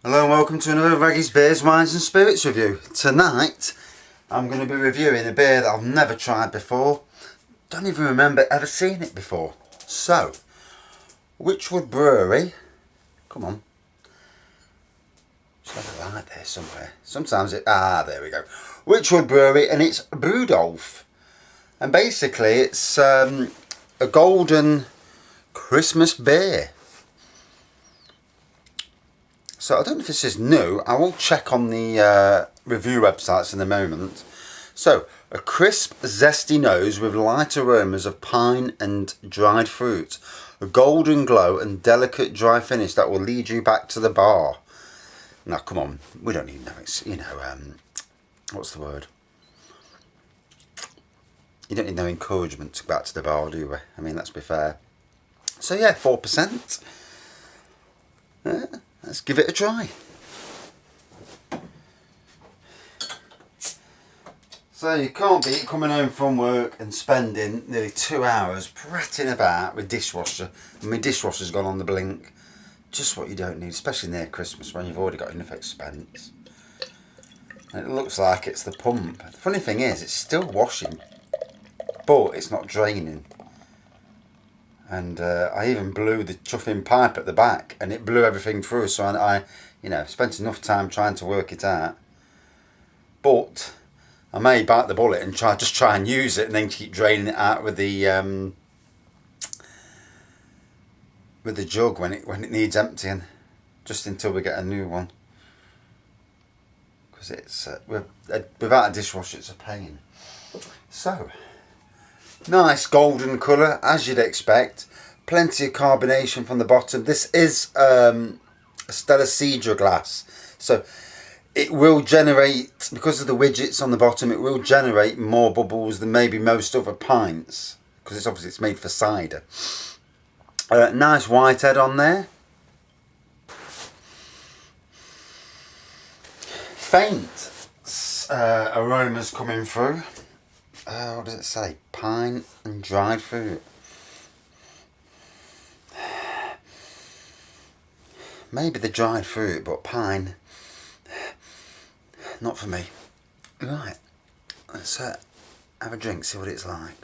Hello and welcome to another Reggies Beers, Wines and Spirits review. Tonight I'm going to be reviewing a beer that I've never tried before. Don't even remember ever seeing it before. So, Wychwood Brewery. Come on. Just have a light there somewhere. Sometimes there we go. Wychwood Brewery, and it's Brewdolph. And basically it's a golden Christmas beer. So I don't know if this is new. I will check on the review websites in a moment. So, a crisp, zesty nose with light aromas of pine and dried fruit. A golden glow and delicate dry finish that will lead you back to the bar. Now, come on. We don't need no, it's, what's the word? You don't need no encouragement to go back to the bar, do we? I mean, let's be fair. So yeah, 4%. Let's give it a try. So you can't beat coming home from work and spending nearly 2 hours prattling about with dishwasher. And my dishwasher's gone on the blink. Just what you don't need, especially near Christmas when you've already got enough expense. And it looks like it's the pump. The funny thing is, it's still washing, but it's not draining. And I even blew the chuffing pipe at the back, and it blew everything through. So I spent enough time trying to work it out. But I may bite the bullet and try and use it, and then keep draining it out with the jug when it needs emptying, just until we get a new one. Because it's without a dishwasher, it's a pain. So. Nice golden colour, as you'd expect. Plenty of carbonation from the bottom. This is a Stella Cedra glass. So it will generate, because of the widgets on the bottom, it will generate more bubbles than maybe most other pints. Because it's made for cider. Nice white head on there. Faint aromas coming through. What does it say? Pine and dried fruit. Maybe the dried fruit, but pine, not for me. Right, let's have a drink, see what it's like.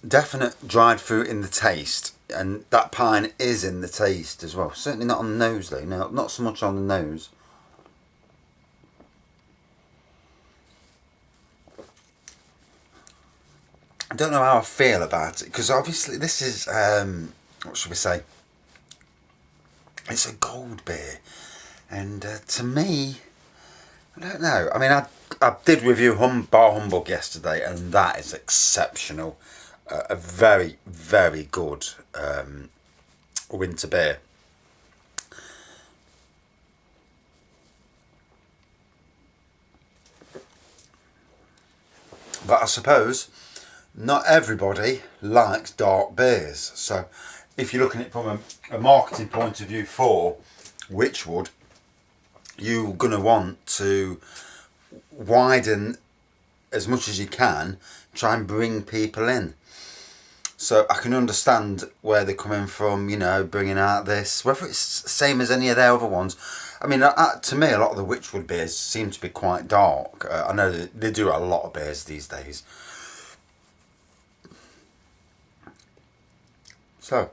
Definite dried fruit in the taste, and that pine is in the taste as well. Certainly not on the nose though, no, not so much on the nose. I don't know how I feel about it, because obviously this is, what should we say? It's a gold beer, and to me, I don't know. I mean, I did review Bar Humbug yesterday, and that is exceptional. A very, very good winter beer. But I suppose not everybody likes dark beers. So if you're looking at it from a marketing point of view for Wychwood, you're going to want to widen as much as you can, try and bring people in. So I can understand where they're coming from, bringing out this, whether it's the same as any of their other ones. I mean, to me, a lot of the Wychwood beers seem to be quite dark. I know that they do a lot of beers these days. So,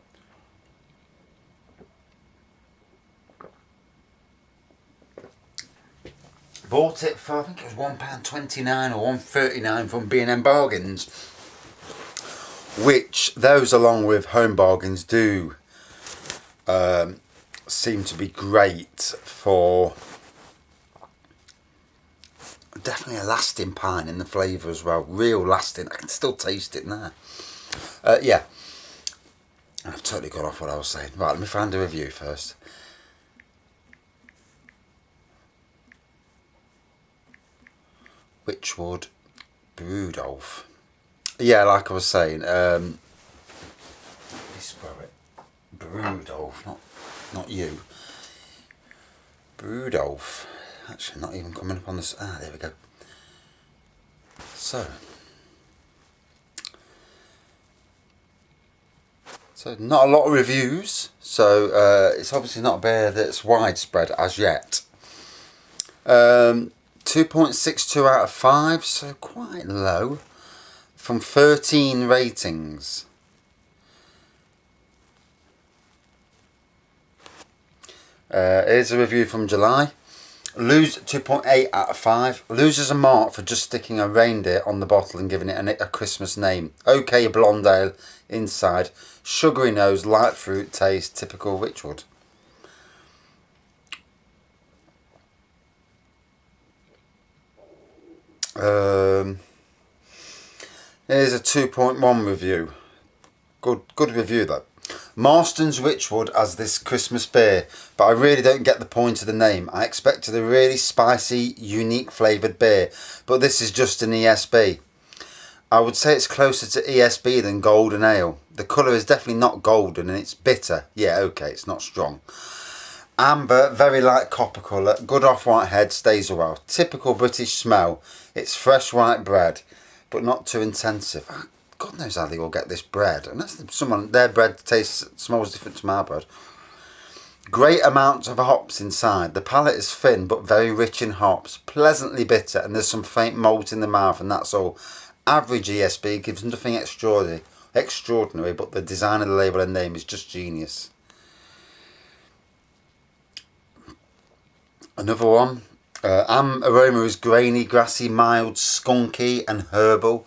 bought it for, I think it was £1.29 or £1.39 from B&M Bargains. Which those along with Home Bargains do seem to be great for definitely a lasting pine in the flavour as well. Real lasting. I can still taste it now. Yeah. I've totally got off what I was saying. Right, let me find a review first. Wychwood Brewdolph. Yeah, like I was saying, spell it. Brewdolph, not you. Brewdolph. Actually, not even coming up on this. Ah, there we go. So not a lot of reviews. So it's obviously not a beer that's widespread as yet. 2.62 out of 5, so quite low. From 13 ratings. Here's a review from July. Lose 2.8 out of 5. Loses a mark for just sticking a reindeer on the bottle and giving it a Christmas name. Okay blonde ale inside. Sugary nose, light fruit taste, typical Wychwood. Here's a 2.1 review. Good review though. Marston's Wychwood as this Christmas beer, but I really don't get the point of the name. I expected a really spicy, unique flavoured beer, but this is just an ESB. I would say it's closer to ESB than golden ale. The colour is definitely not golden and it's bitter. Yeah, okay, it's not strong. Amber, very light copper colour, good off-white head, stays a while. Typical British smell. It's fresh white bread, but not too intensive. God knows how they all get this bread. Unless their bread smells different to my bread. Great amounts of hops inside. The palate is thin but very rich in hops. Pleasantly bitter, and there's some faint malt in the mouth, and that's all. Average ESB gives nothing extraordinary, but the design of the label and name is just genius. Another one. Aroma is grainy, grassy, mild, skunky and herbal.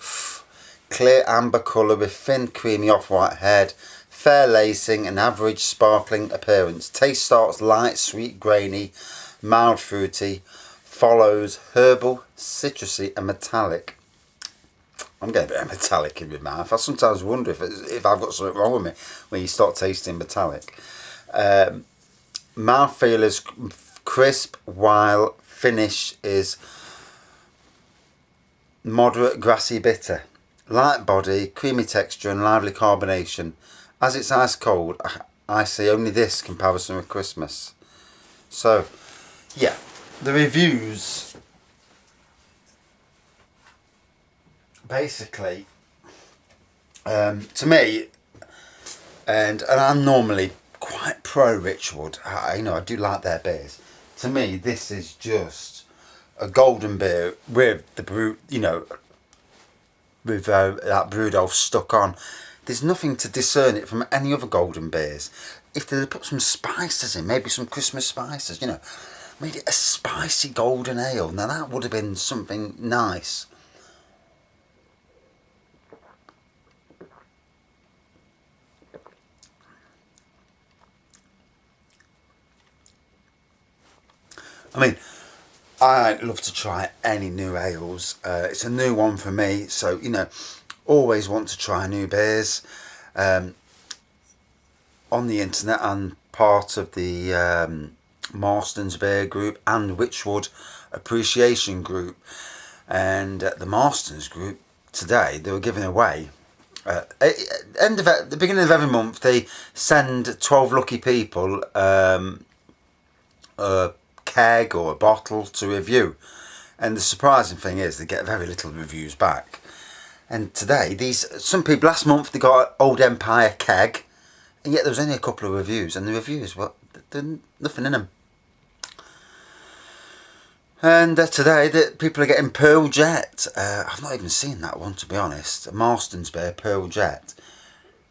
Clear amber colour with thin creamy off-white head. Fair lacing and average sparkling appearance. Taste starts light, sweet, grainy, mild fruity. Follows herbal, citrusy and metallic. I'm getting a bit of metallic in my mouth. I sometimes wonder if I've got something wrong with me when you start tasting metallic. Mouthfeel is crisp, while finish is moderate, grassy, bitter. Light body, creamy texture and lively carbonation. As it's ice cold, I see only this comparison with Christmas. So, yeah, the reviews basically, to me, and I'm normally quite pro Wychwood. I do like their beers. To me, this is just a golden beer with the with that Brewdolph stuck on. There's nothing to discern it from any other golden beers. If they'd put some spices in, maybe some Christmas spices, made it a spicy golden ale, now that would have been something nice. I mean, I love to try any new ales. It's a new one for me, so always want to try new beers. On the internet, and part of the Marston's Beer group and Wychwood Appreciation group. And at the Marston's group today, they were giving away. At the beginning of every month, they send 12 lucky people a keg or a bottle to review, and the surprising thing is they get very little reviews back. And today, some people last month they got an Old Empire keg, and yet there was only a couple of reviews, and the reviews there's nothing in them. And today people are getting Pearl Jet. I've not even seen that one, to be honest. Marston's Beer Pearl Jet,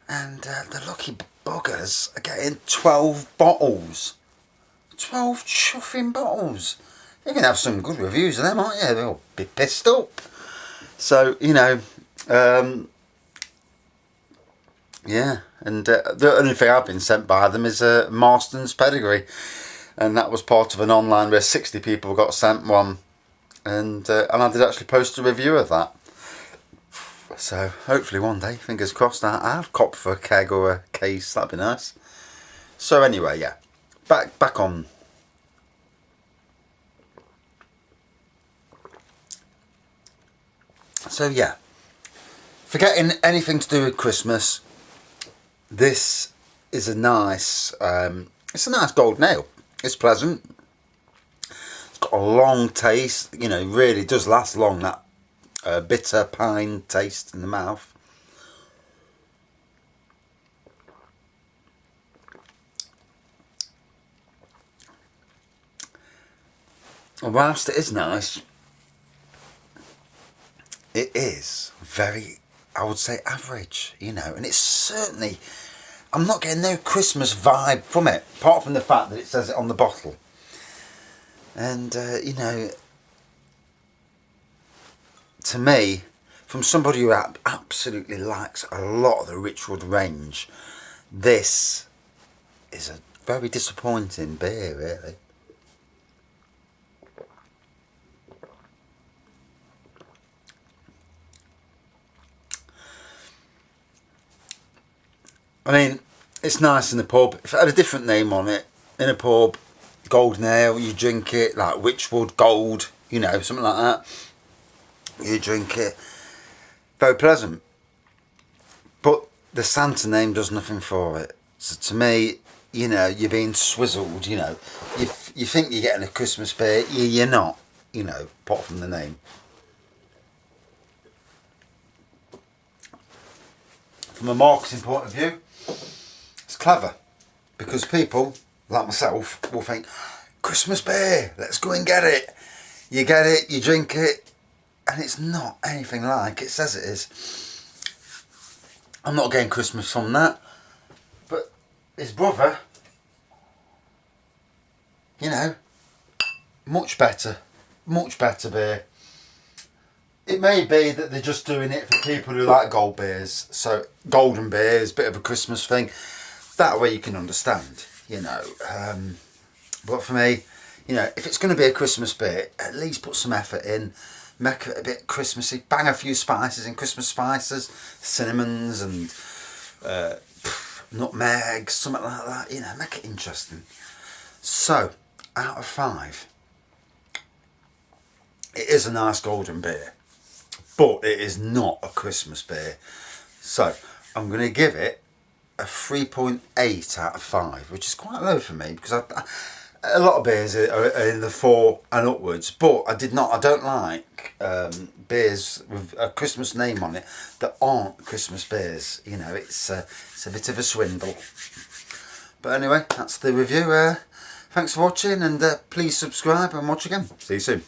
and the lucky buggers are getting 12 bottles. 12 chuffing bottles. You can have some good reviews of them, aren't you? They'll be pissed up. So, yeah. And the only thing I've been sent by them is Marston's Pedigree. And that was part of an online where 60 people got sent one. And I did actually post a review of that. So, hopefully one day, fingers crossed, I'll cop for a keg or a case. That'd be nice. So, anyway, yeah. Back on. So yeah, forgetting anything to do with Christmas, this is a nice, it's a nice golden ale. It's pleasant. It's got a long taste, you know, really does last long, that bitter pine taste in the mouth. And whilst it is nice, it is very, I would say, average, you know, and it's certainly, I'm not getting no Christmas vibe from it, apart from the fact that it says it on the bottle. And, you know, to me, from somebody who absolutely likes a lot of the Wychwood range, this is a very disappointing beer, really. I mean, it's nice in the pub. If it had a different name on it, in a pub, golden ale, you drink it, like Wychwood Gold, you know, something like that. You drink it. Very pleasant. But the Santa name does nothing for it. So to me, you know, you're being swizzled, you know. You think you're getting a Christmas beer, you're not, you know, apart from the name. From a marketing point of view, it's clever, because people like myself will think, Christmas beer, let's go and get it. You get it, you drink it, and it's not anything like it says it is. I'm not getting Christmas from that, but his brother, you know, much better beer. It may be that they're just doing it for people who like gold beers, so golden beers, bit of a Christmas thing. That way you can understand, you know. But for me, you know, if it's going to be a Christmas beer, at least put some effort in, make it a bit Christmassy, bang a few spices in, Christmas spices, cinnamons and nutmegs, something like that, you know, make it interesting. So, out of 5, it is a nice golden beer, but it is not a Christmas beer. So I'm going to give it a 3.8 out of 5, which is quite low for me, because a lot of beers are in the 4 and upwards, but I don't like beers with a Christmas name on it that aren't Christmas beers. You know, it's a bit of a swindle. But anyway, that's the review. Thanks for watching, and please subscribe and watch again. See you soon.